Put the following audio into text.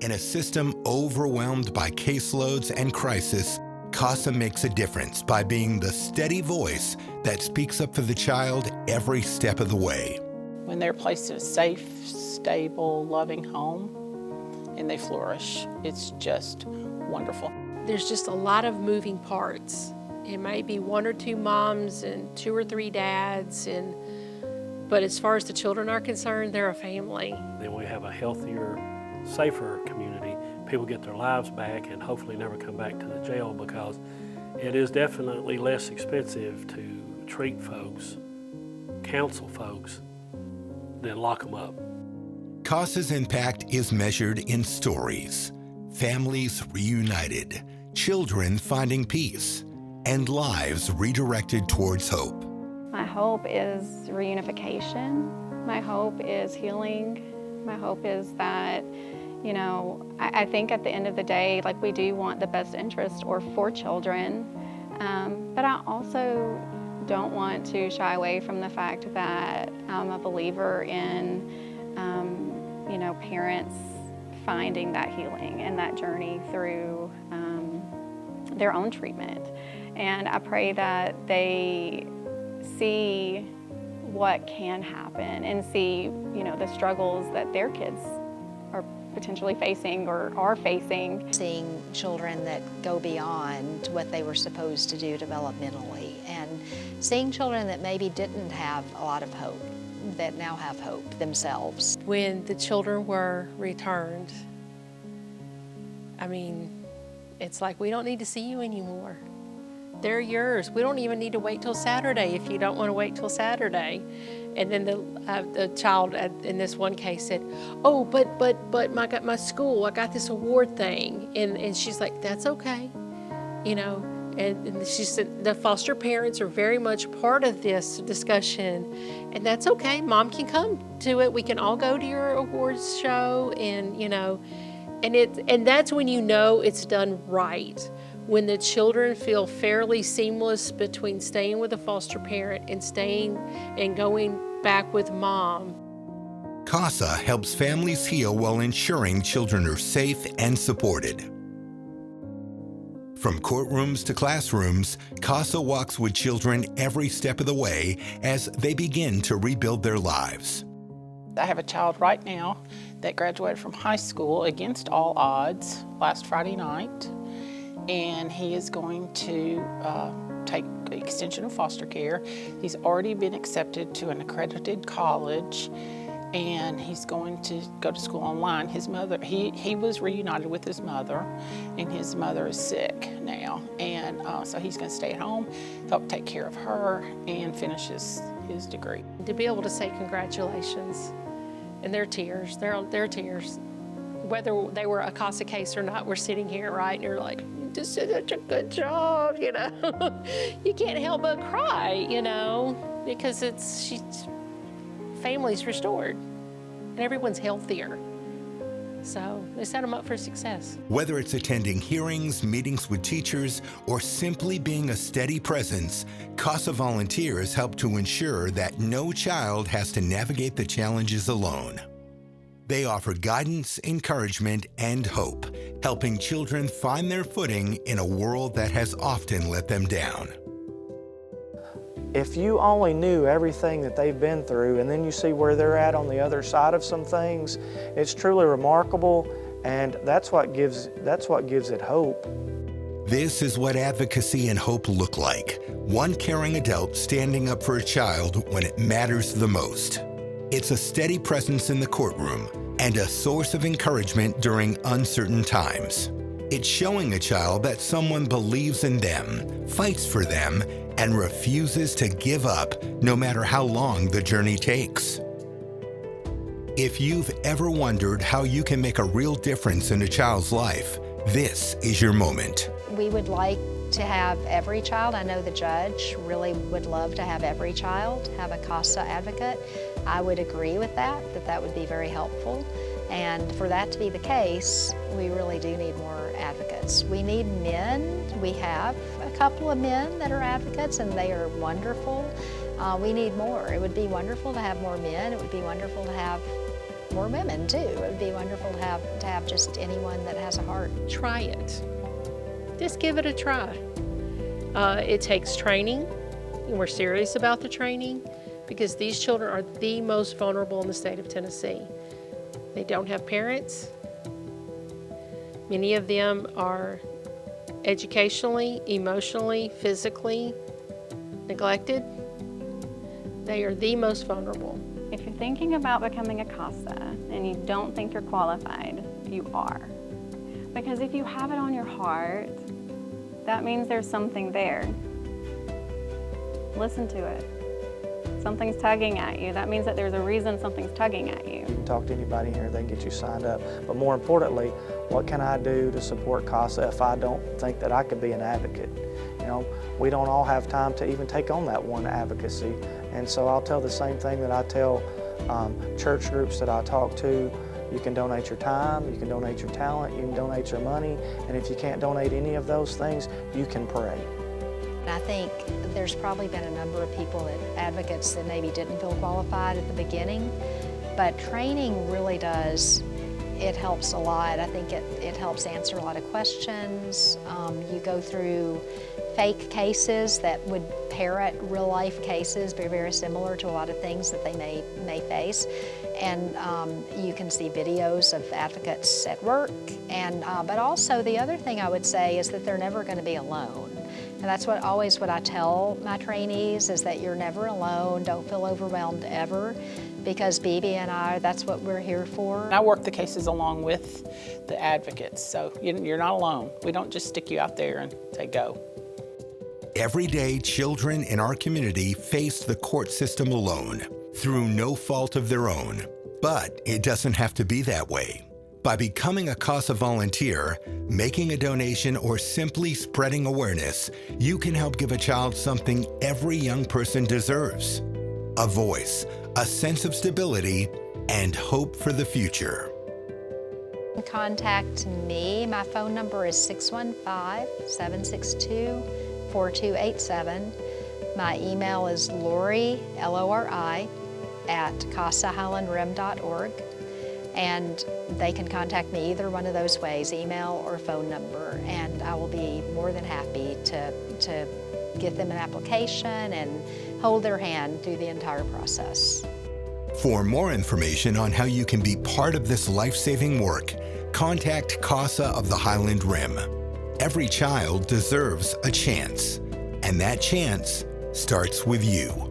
In a system overwhelmed by caseloads and crisis, CASA makes a difference by being the steady voice that speaks up for the child every step of the way. When they're placed in a safe, stable, loving home, and they flourish, it's just wonderful. There's just a lot of moving parts. It might be 1 or 2 moms and 2 or 3 dads, but as far as the children are concerned, they're a family. Then we have a healthier, safer community. People get their lives back and hopefully never come back to the jail, because it is definitely less expensive to treat folks, counsel folks, than lock them up. CASA's impact is measured in stories, families reunited, children finding peace, and lives redirected towards hope. My hope is reunification. My hope is healing. My hope is that, I think at the end of the day, like, we do want the best interest for children, but I also don't want to shy away from the fact that I'm a believer in, parents finding that healing and that journey through their own treatment. And I pray that they see what can happen and see, the struggles that their kids are potentially facing or are facing. Seeing children that go beyond what they were supposed to do developmentally, and seeing children that maybe didn't have a lot of hope, that now have hope themselves. When the children were returned, it's like, we don't need to see you anymore. They're yours. We don't even need to wait till Saturday if you don't want to wait till Saturday. And then the child in this one case said, "Oh, but I got my school. I got this award thing," and she's like, "That's okay," And she said the foster parents are very much part of this discussion, and that's okay. Mom can come to it. We can all go to your awards show, and and that's when it's done right. When the children feel fairly seamless between staying with a foster parent and going back with mom. CASA helps families heal while ensuring children are safe and supported. From courtrooms to classrooms, CASA walks with children every step of the way as they begin to rebuild their lives. I have a child right now that graduated from high school against all odds last Friday night, and he is going to take extension of foster care. He's already been accepted to an accredited college, and he's going to go to school online. His mother, he was reunited with his mother, and his mother is sick now, and so he's going to stay at home, help take care of her, and finish his degree. To be able to say congratulations, and their tears, their tears, whether they were a CASA case or not, we're sitting here, right, and you're like, "You just did such a good job," You can't help but cry, because family's restored, and everyone's healthier. So they set them up for success. Whether it's attending hearings, meetings with teachers, or simply being a steady presence, CASA volunteers help to ensure that no child has to navigate the challenges alone. They offer guidance, encouragement, and hope, helping children find their footing in a world that has often let them down. If you only knew everything that they've been through, and then you see where they're at on the other side of some things, it's truly remarkable, and that's what gives it hope. This is what advocacy and hope look like. One caring adult standing up for a child when it matters the most. It's a steady presence in the courtroom and a source of encouragement during uncertain times. It's showing a child that someone believes in them, fights for them, and refuses to give up no matter how long the journey takes. If you've ever wondered how you can make a real difference in a child's life, this is your moment. We would like to have every child. I know the judge really would love to have every child have a CASA advocate. I would agree with that would be very helpful. And for that to be the case, we really do need more advocates. We need men. We have a couple of men that are advocates, and they are wonderful. We need more. It would be wonderful to have more men. It would be wonderful to have more women too. It would be wonderful to have just anyone that has a heart. Try it. Just give it a try. It takes training, and we're serious about the training because these children are the most vulnerable in the state of Tennessee. They don't have parents. Many of them are educationally, emotionally, physically neglected. They are the most vulnerable. If you're thinking about becoming a CASA and you don't think you're qualified, you are. Because if you have it on your heart, that means there's something there. Listen to it. Something's tugging at you. That means that there's a reason something's tugging at you. You can talk to anybody here, they can get you signed up. But more importantly, what can I do to support CASA if I don't think that I could be an advocate? You know, we don't all have time to even take on that one advocacy. And so I'll tell the same thing that I tell church groups that I talk to. You can donate your time, you can donate your talent, you can donate your money, and if you can't donate any of those things, you can pray. And I think there's probably been a number of people, advocates that maybe didn't feel qualified at the beginning, but training really does, it helps a lot. I think it helps answer a lot of questions. You go through fake cases that would parrot real life cases, very, very similar to a lot of things that they may face. And you can see videos of advocates at work. And but also the other thing I would say is that they're never going to be alone. And that's always what I tell my trainees is that you're never alone. Don't feel overwhelmed ever, because BB and I, that's what we're here for. I work the cases along with the advocates, so you're not alone. We don't just stick you out there and say go. Every day, children in our community face the court system alone, through no fault of their own. But it doesn't have to be that way. By becoming a CASA volunteer, making a donation, or simply spreading awareness, you can help give a child something every young person deserves: a voice, a sense of stability, and hope for the future. Contact me. My phone number is 615-762-4287. My email is Lori, Lori, at casahighlandrim.org. And they can contact me either one of those ways, email or phone number, and I will be more than happy to get them an application and hold their hand through the entire process. For more information on how you can be part of this life-saving work, contact CASA of the Highland Rim. Every child deserves a chance, and that chance starts with you.